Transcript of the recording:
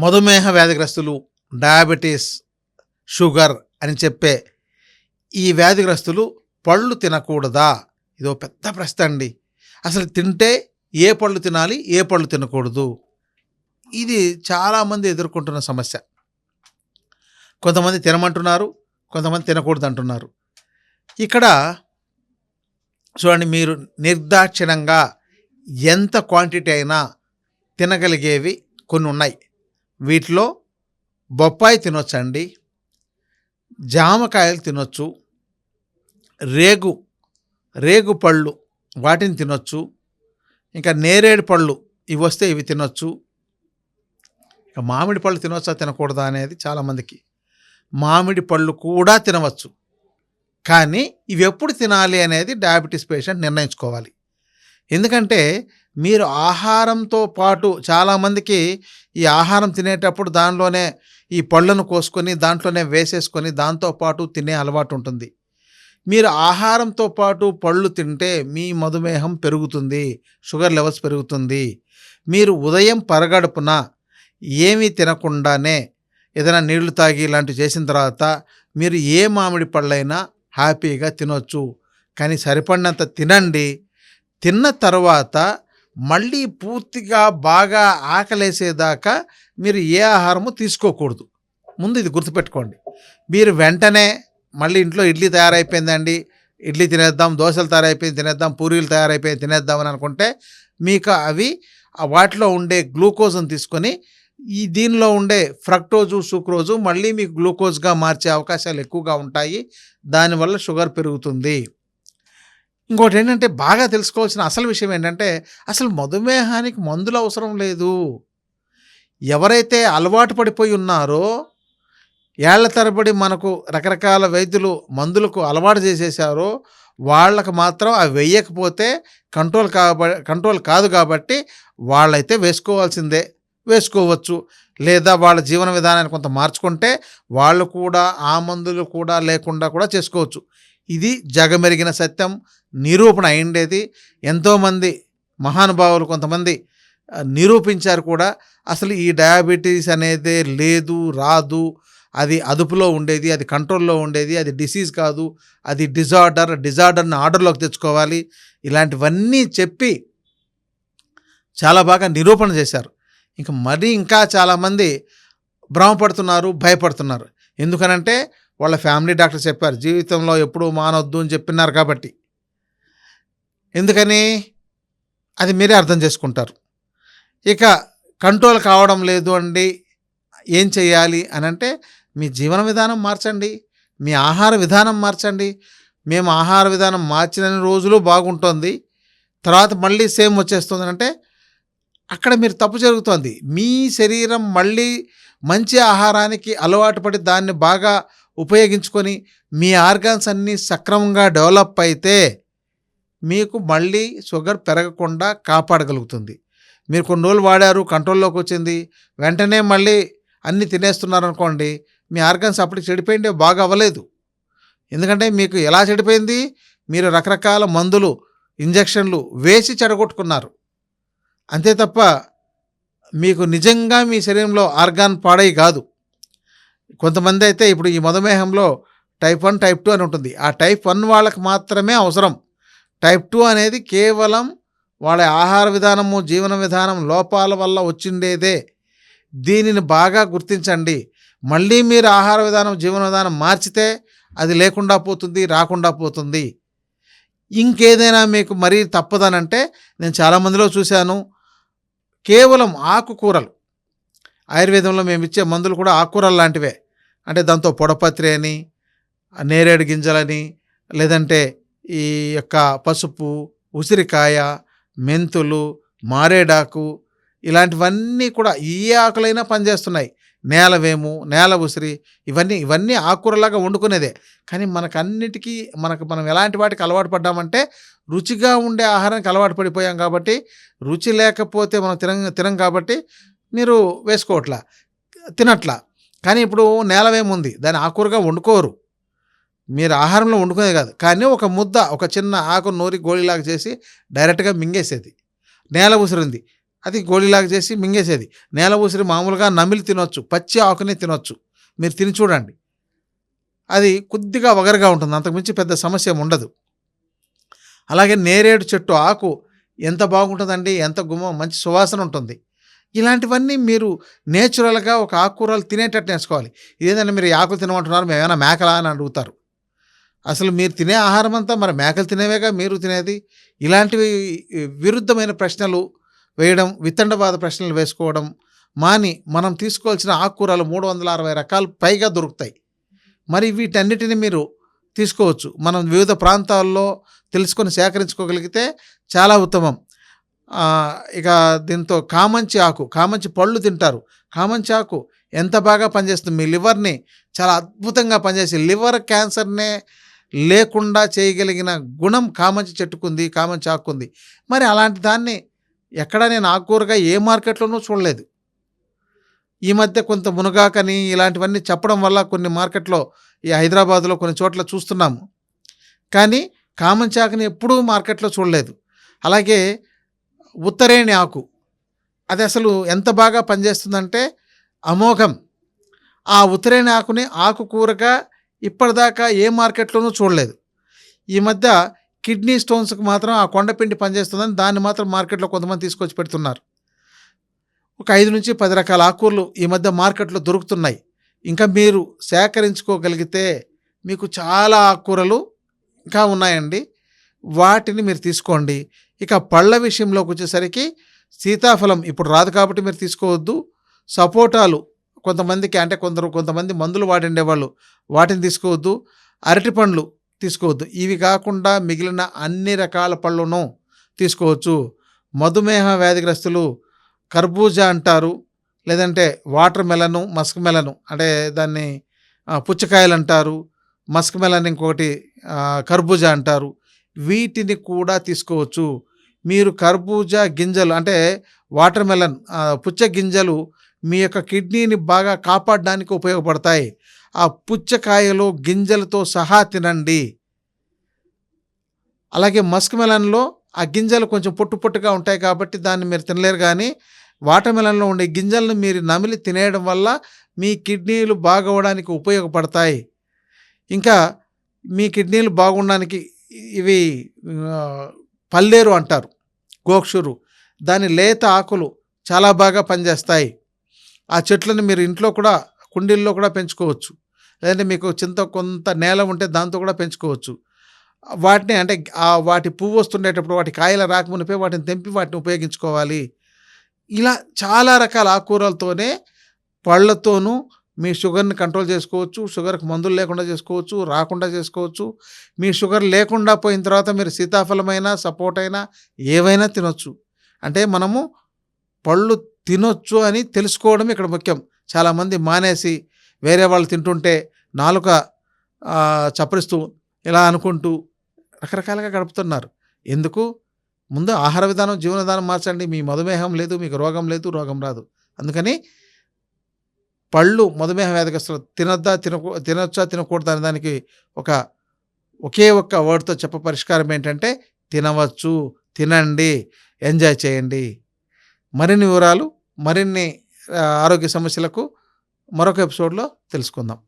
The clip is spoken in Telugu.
మధుమేహ వ్యాధిగ్రస్తులు, డయాబెటీస్, షుగర్ అని చెప్పే ఈ వ్యాధిగ్రస్తులు పళ్ళు తినకూడదా? ఇదో పెద్ద ప్రశ్న అండి. అసలు తింటే ఏ పళ్ళు తినాలి, ఏ పళ్ళు తినకూడదు? ఇది చాలామంది ఎదుర్కొంటున్న సమస్య. కొంతమంది తినమంటున్నారు, కొంతమంది తినకూడదు అంటున్నారు. ఇక్కడ చూడండి, మీరు నిర్దాక్షిణ్యంగా ఎంత క్వాంటిటీ అయినా తినగలిగేవి కొన్ని ఉన్నాయి. వీటిలో బొప్పాయి తినొచ్చండి, జామకాయలు తినొచ్చు, రేగు పళ్ళు వాటిని తినొచ్చు, ఇంకా నేరేడు పళ్ళు ఇవి వస్తే ఇవి తినొచ్చు. ఇక మామిడి పళ్ళు తినవచ్చా తినకూడదా అనేది చాలామందికి. మామిడి పళ్ళు కూడా తినవచ్చు, కానీ ఇవి ఎప్పుడు తినాలి అనేది డయాబెటీస్ పేషెంట్ నిర్ణయించుకోవాలి. ఎందుకంటే మీరు ఆహారంతో పాటు చాలామందికి ఈ ఆహారం తినేటప్పుడు దానిలోనే ఈ పళ్ళను కోసుకొని దాంట్లోనే వేసేసుకొని దాంతోపాటు తినే అలవాటు ఉంటుంది. మీరు ఆహారంతో పాటు పళ్ళు తింటే మీ మధుమేహం పెరుగుతుంది, షుగర్ లెవెల్స్ పెరుగుతుంది. మీరు ఉదయం పరగడుపున ఏమీ తినకుండానే ఏదైనా నీళ్లు తాగి ఇలాంటివి చేసిన తర్వాత మీరు ఏ మామిడి పళ్ళైనా హ్యాపీగా తినొచ్చు, కానీ సరిపడినంత తినండి. తిన్న తర్వాత మళ్ళీ పూర్తిగా బాగా ఆకలేసేదాకా మీరు ఏ ఆహారము తీసుకోకూడదు. ముందు ఇది గుర్తుపెట్టుకోండి. మీరు వెంటనే మళ్ళీ ఇంట్లో ఇడ్లీ తయారైపోయిందండి, ఇడ్లీ తినేద్దాం, దోశలు తయారైపోయింది తినేద్దాం, పూరీలు తయారైపోయింది తినేద్దాం అని అనుకుంటే మీకు అవి వాటిలో ఉండే గ్లూకోజ్ని తీసుకొని దీనిలో ఉండే ఫ్రక్టోజు, సుక్రోజు మళ్ళీ మీకు గ్లూకోజ్గా మార్చే అవకాశాలు ఎక్కువగా ఉంటాయి. దానివల్ల షుగర్ పెరుగుతుంది. ఇంకోటి ఏంటంటే బాగా తెలుసుకోవాల్సిన అసలు విషయం ఏంటంటే అసలు మధుమేహానికి మందులు అవసరం లేదు. ఎవరైతే అలవాటు పడిపోయి ఉన్నారో, ఏళ్ల తరబడి మనకు రకరకాల వైద్యులు మందులకు అలవాటు చేసేసారో వాళ్ళకు మాత్రం అవి వేయకపోతే కంట్రోల్ కాదు. కాబట్టి వాళ్ళైతే వేసుకోవాల్సిందే, వేసుకోవచ్చు. లేదా వాళ్ళ జీవన విధానాన్ని కొంత మార్చుకుంటే వాళ్ళు కూడా ఆ మందులు కూడా లేకుండా కూడా చేసుకోవచ్చు. ఇది జగమెరిగిన సత్యం, నిరూపణ అయిండేది. ఎంతోమంది మహానుభావులు కొంతమంది నిరూపించారు కూడా. అసలు ఈ డయాబెటీస్ అనేది లేదు, రాదు, అది అదుపులో ఉండేది, అది కంట్రోల్లో ఉండేది, అది డిసీజ్ కాదు, అది డిజార్డర్ని ఆర్డర్లోకి తెచ్చుకోవాలి, ఇలాంటివన్నీ చెప్పి చాలా బాగా నిరూపణ చేశారు. ఇంకా చాలామంది భ్రమపడుతున్నారు, భయపడుతున్నారు. ఎందుకనంటే వాళ్ళ ఫ్యామిలీ డాక్టర్ చెప్పారు, జీవితంలో ఎప్పుడూ మానొద్దు అని చెప్పినారు కాబట్టి. ఎందుకని అది మీరే అర్థం చేసుకుంటారు. ఇక కంట్రోల్ కావడం లేదు అండి, ఏం చేయాలి అని అంటే మీ జీవన విధానం మార్చండి, మీ ఆహార విధానం మార్చండి. మేము ఆహార విధానం మార్చిన రోజులు బాగుంటుంది, తర్వాత మళ్ళీ సేమ్ వచ్చేస్తుంది అంటే అక్కడ మీరు తప్పు జరుగుతోంది. మీ శరీరం మళ్ళీ మంచి ఆహారానికి అలవాటు పడి దాన్ని బాగా ఉపయోగించుకొని మీ ఆర్గాన్స్ అన్నీ సక్రమంగా డెవలప్ అయితే మీకు మళ్ళీ షుగర్ పెరగకుండా కాపాడగలుగుతుంది. మీరు కొన్ని రోజులు వాడారు, కంట్రోల్లోకి వచ్చింది, వెంటనే మళ్ళీ అన్నీ తినేస్తున్నారు అనుకోండి, మీ ఆర్గాన్స్ అప్పటికి చెడిపోయిందే, బాగా అవ్వలేదు. ఎందుకంటే మీకు ఎలా చెడిపోయింది, మీరు రకరకాల మందులు, ఇంజెక్షన్లు వేసి చెడగొట్టుకున్నారు. అంతే తప్ప మీకు నిజంగా మీ శరీరంలో ఆర్గాన్ పాడై కాదు. కొంతమంది అయితే ఇప్పుడు ఈ మధుమేహంలో టైప్ 1, టైప్ 2 అని ఉంటుంది. ఆ టైప్ 1 వాళ్ళకి మాత్రమే అవసరం. టైప్ 2 అనేది కేవలం వాళ్ళ ఆహార విధానము, జీవన విధానం లోపాల వల్ల వచ్చిండేదే. దీనిని బాగా గుర్తించండి. మళ్ళీ మీరు ఆహార విధానం, జీవన విధానం మార్చితే అది లేకుండా పోతుంది, రాకుండా పోతుంది. ఇంకేదైనా మీకు మరీ తప్పదనంటే నేను చాలామందిలో చూశాను, కేవలం ఆకుకూరలు, ఆయుర్వేదంలో మేము ఇచ్చే మందులు కూడా ఆకుకూరలు లాంటివే. అంటే దాంతో పొడపత్రి అని, నేరేడు గింజలని, లేదంటే ఈ యొక్క పసుపు, ఉసిరికాయ, మెంతులు, మారేడాకు, ఇలాంటివన్నీ కూడా ఏ ఆకులైనా పనిచేస్తున్నాయి. నేలవేము, నేల ఉసిరి, ఇవన్నీ ఆకుకూరలాగా వండుకునేదే. కానీ మనం ఎలాంటి వాటికి అలవాటు పడ్డామంటే రుచిగా ఉండే ఆహారానికి అలవాటు పడిపోయాం. కాబట్టి రుచి లేకపోతే మనం తినం కాబట్టి మీరు వేసుకోవట్లా, తినట్లా. కానీ ఇప్పుడు నేలవేముంది, దాన్ని ఆకుకూరగా వండుకోరు, మీరు ఆహారంలో వండుకునేది కాదు, కానీ ఒక ముద్ద, ఒక చిన్న ఆకు నూరి గోళీలాగా చేసి డైరెక్ట్గా మింగేసేది. నేల ఉసిరింది, అది గోళీలాగా చేసి మింగేసేది. నేల ఉసిరి మామూలుగా నమిలి తినొచ్చు. పచ్చి ఆకునే తినొచ్చు. మీరు తిని చూడండి. అది కొద్దిగా వగరుగా ఉంటుంది. అంతకుమించి పెద్ద సమస్య ఏమి ఉండదు. అలాగే నేరేడు చెట్టు ఆకు ఎంత బాగుంటుందండి. ఎంత మంచి సువాసన ఉంటుంది. ఇలాంటివన్నీ మీరు నేచురల్‌గా ఒక ఆకుకూరలు తినేటట్టు నేర్చుకోవాలి. ఇదేందండి మీరు ఈ ఆకులు తినమంటున్నారు, మేమేమైనా మేకలా అని అడుగుతారు. అసలు మీరు తినే ఆహారం అంతా మరి మేకలు తినేవేగా మీరు తినేది. ఇలాంటివి విరుద్ధమైన ప్రశ్నలు వేయడం, వితండవాద ప్రశ్నలు వేసుకోవడం మాని, మనం తీసుకోవాల్సిన ఆకుకూరలు 360 రకాలు పైగా దొరుకుతాయి. మరి వీటన్నిటిని మీరు తీసుకోవచ్చు. మనం వివిధ ప్రాంతాల్లో తెలుసుకొని సేకరించుకోగలిగితే చాలా ఉత్తమం. ఇక దీంతో కామంచి ఆకు, కామంచి పళ్ళు తింటారు. కామంచి ఆకు ఎంత బాగా పనిచేస్తుంది. మీ లివర్‌ని చాలా అద్భుతంగా పనిచేసి లివర్ క్యాన్సర్‌నే లేకుండా చేయగలిగిన గుణం కామంచి చెట్టుకుంది, కామంచి ఆకుకుంది. మరి అలాంటి దాన్ని ఎక్కడ నేను ఆకుకూరగా ఏ మార్కెట్‌లోనూ చూడలేదు. ఈ మధ్య కొంత మునగాకని ఇలాంటివన్నీ చెప్పడం వల్ల కొన్ని మార్కెట్‌లో ఈ హైదరాబాద్‌లో కొన్ని చోట్ల చూస్తున్నాము. కానీ కామంచి ఆకుని ఎప్పుడూ మార్కెట్‌లో చూడలేదు. అలాగే ఉత్తరేణి ఆకు, అది అసలు ఎంత బాగా పనిచేస్తుందంటే అమోఘం. ఆ ఉత్తరేణి ఆకుని ఆకుకూరగా ఇప్పటిదాకా ఏ మార్కెట్‌లోనూ చూడలేదు. ఈ మధ్య కిడ్నీ స్టోన్స్‌కి మాత్రం ఆ కొండపిండి పనిచేస్తుందని దాన్ని మాత్రం మార్కెట్‌లో కొంతమంది తీసుకొచ్చి పెడుతున్నారు. ఒక 5-10 రకాల ఆకుకూరలు ఈ మధ్య మార్కెట్‌లో దొరుకుతున్నాయి. ఇంకా మీరు సేకరించుకోగలిగితే మీకు చాలా ఆకుకూరలు ఇంకా ఉన్నాయండి. వాటిని మీరు తీసుకోండి. ఇక పళ్ళ విషయంలోకి వచ్చేసరికి సీతాఫలం ఇప్పుడు రాదు కాబట్టి మీరు తీసుకోవద్దు. సపోటాలు కొంతమందికి, అంటే కొంతమంది మందులు వాడిండేవాళ్ళు, వాటిని తీసుకోవద్దు. అరటిపండ్లు తీసుకోవద్దు. ఇవి కాకుండా మిగిలిన అన్ని రకాల పళ్ళను తీసుకోవచ్చు. మధుమేహ వ్యాధిగ్రస్తులు కర్బూజా అంటారు, లేదంటే వాటర్ మెలను, మస్క్ మెలను, అంటే దాన్ని పుచ్చకాయలు అంటారు. మస్క్ మెలన్ ఇంకొకటి కర్బూజా అంటారు. వీటిని కూడా తీసుకోవచ్చు. మీరు కర్బూజా గింజలు, అంటే వాటర్ మెలన్ పుచ్చ గింజలు మీ యొక్క కిడ్నీని బాగా కాపాడడానికి ఉపయోగపడతాయి. ఆ పుచ్చకాయలో గింజలతో సహా తినండి. అలాగే మస్క్ మెలన్‌లో ఆ గింజలు కొంచెం పొట్టు పొట్టుగా ఉంటాయి కాబట్టి దాన్ని మీరు తినలేరు. కానీ వాటర్ మెలన్‌లో ఉండే గింజలను మీరు నమిలి తినేయడం వల్ల మీ కిడ్నీలు బాగవ్వడానికి ఉపయోగపడతాయి. ఇంకా మీ కిడ్నీలు బాగుండడానికి ఇవి పల్లేరు అంటారు, గోక్షురు, దాని లేత ఆకులు చాలా బాగా పనిచేస్తాయి. ఆ చెట్లను మీరు ఇంట్లో కూడా కుండీల్లో కూడా పెంచుకోవచ్చు. లేదంటే మీకు కొంత నేల ఉంటే దాంతో కూడా పెంచుకోవచ్చు. వాటిని, అంటే వాటి పువ్వు వస్తుండేటప్పుడు వాటి కాయలు రాకమునిపే వాటిని తెంపి వాటిని ఉపయోగించుకోవాలి. ఇలా చాలా రకాల ఆకుకూరలతోనే, పళ్ళతోనూ మీ షుగర్‌ని కంట్రోల్ చేసుకోవచ్చు. షుగర్‌కి మందులు లేకుండా చేసుకోవచ్చు, రాకుండా చేసుకోవచ్చు. మీ షుగర్ లేకుండా పోయిన తర్వాత మీరు సీతాఫలమైనా, సపోటైనా ఏవైనా తినొచ్చు. అంటే మనము పళ్ళు తినొచ్చు అని తెలుసుకోవడం ఇక్కడ ముఖ్యం. చాలామంది మానేసి వేరే వాళ్ళు తింటుంటే నాలుక చప్పరిస్తూ ఇలా అనుకుంటూ రకరకాలుగా గడుపుతున్నారు. ఎందుకు? ముందు ఆహార విధానం, జీవన విధానం మార్చండి. మీ మధుమేహం లేదు, మీకు రోగం లేదు, రోగం రాదు. అందుకని పళ్ళు మధుమేహ వ్యాధిగ్రస్తులు తినొచ్చా తినకూడదా అనే దానికి ఒకే ఒక్క వర్డ్‌తో పరిష్కారం ఏంటంటే తినవచ్చు, తినండి, ఎంజాయ్ చేయండి. మరిన్ని వివరాలు, మరిన్ని ఆరోగ్య సమస్యలకు మరొక ఎపిసోడ్‌లో తెలుసుకుందాం.